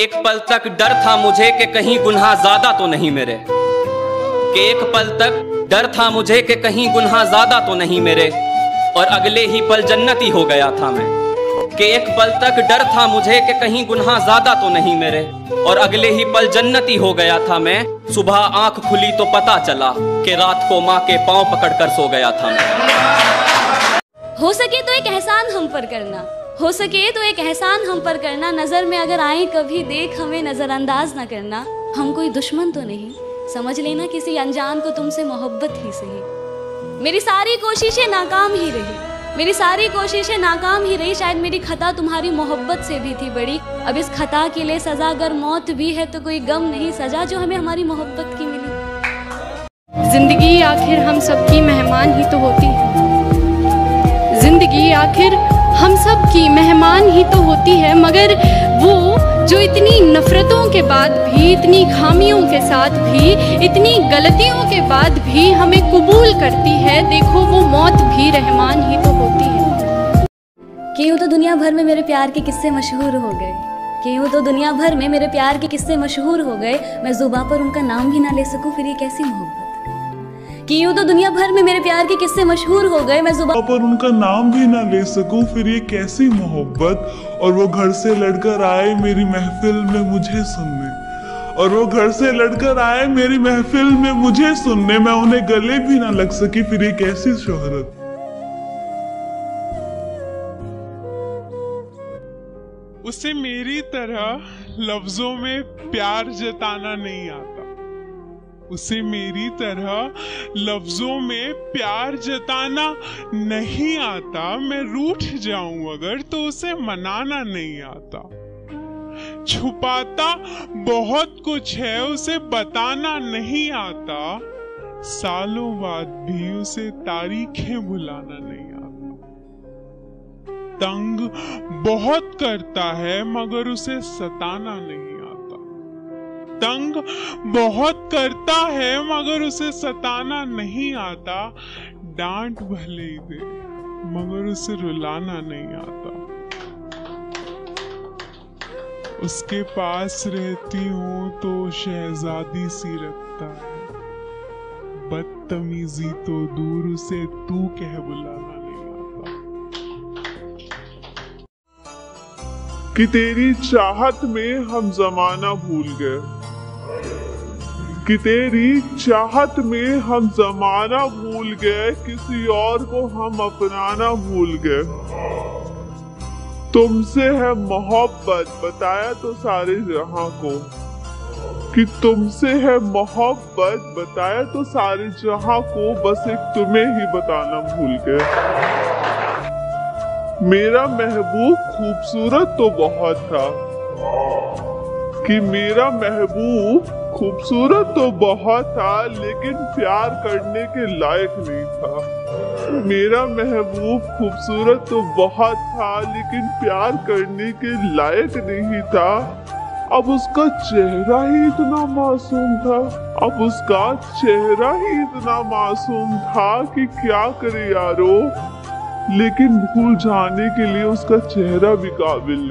एक पल तक डर था मुझे कि कहीं गुनाह ज्यादा तो नहीं मेरे, कि एक पल तक डर था मुझे कि कहीं गुनाह ज्यादा तो नहीं मेरे, और अगले ही पल जन्नती हो गया था मैं। कि एक पल तक डर था मुझे कि कहीं गुनाह ज्यादा तो नहीं मेरे, और अगले ही पल जन्नती हो गया था मैं। सुबह आंख खुली तो पता चला कि रात को माँ के पांव पकड़कर सो गया था मैं। हो सके तो एक एहसान हम पर करना, हो सके तो एक एहसान हम पर करना, नजर में अगर आए कभी देख हमें नजरअंदाज ना करना। हम कोई दुश्मन तो नहीं, समझ लेना किसी अनजान को तुमसे मोहब्बत ही सही। मेरी सारी कोशिशें नाकाम ही रही, मेरी सारी कोशिशें नाकाम ही रही। शायद मेरी खता तुम्हारी मोहब्बत से भी थी बड़ी। अब इस खता के लिए सजा अगर मौत भी है तो कोई गम नहीं सजा जो हमें हमारी मोहब्बत की मिली। जिंदगी आखिर हम सबकी मेहमान ही तो होती है, जिंदगी आखिर हम सब की मेहमान ही तो होती है। मगर वो जो इतनी नफरतों के बाद भी, इतनी खामियों के साथ भी, इतनी गलतियों के बाद भी हमें कबूल करती है, देखो वो मौत भी रहमान ही तो होती है। कि यूँ तो दुनिया भर में मेरे प्यार के किस्से मशहूर हो गए, कि यूँ तो दुनिया भर में मेरे प्यार के किस्से मशहूर हो गए। मैं जुबां पर उनका नाम भी ना ले सकूं फिर ये कैसी मोहब्बत। कि यूँ तो दुनिया भर में मेरे प्यार के किस्से मशहूर हो गए, मैं जुबां पर उनका नाम भी ना ले सकूं फिर ये कैसी मोहब्बत। और वो घर से लड़कर आए मेरी महफिल में मुझे सुनने, और वो घर से लड़कर आए मेरी महफिल में मुझे सुनने, मैं उन्हें गले भी ना लग सकी फिर ये कैसी शोहरत। उसे मेरी तरह लफ्जों में प्यार जताना नहीं आता, उसे मेरी तरह लफ्जों में प्यार जताना नहीं आता। मैं रूठ जाऊं अगर तो उसे मनाना नहीं आता। छुपाता बहुत कुछ है उसे बताना नहीं आता, सालों बाद भी उसे तारीखें भुलाना नहीं आता। तंग बहुत करता है मगर उसे सताना नहीं आता, तंग बहुत करता है मगर उसे सताना नहीं आता। डांट भले ही दे मगर उसे रुलाना नहीं आता। उसके पास रहती हूँ तो शहजादी सी रखता है, बदतमीजी तो दूर उसे तू कह बुलाना नहीं आता। कि तेरी चाहत में हम जमाना भूल गए, कि तेरी चाहत में हम जमाना भूल गए, किसी और को हम अपनाना भूल गए। तुमसे है मोहब्बत बताया तो सारे जहां को, कि तुमसे है मोहब्बत बताया तो सारे जहां को, बस एक तुम्हें ही बताना भूल गए। मेरा महबूब खूबसूरत तो बहुत था, कि मेरा महबूब खूबसूरत तो बहुत था लेकिन प्यार करने के लायक नहीं था। मेरा महबूब खूबसूरत तो बहुत था लेकिन प्यार करने के लायक नहीं था। अब उसका चेहरा ही इतना मासूम था, अब उसका चेहरा ही इतना मासूम था कि क्या करे यारो, लेकिन भूल जाने के लिए उसका चेहरा भी काबिल नहीं।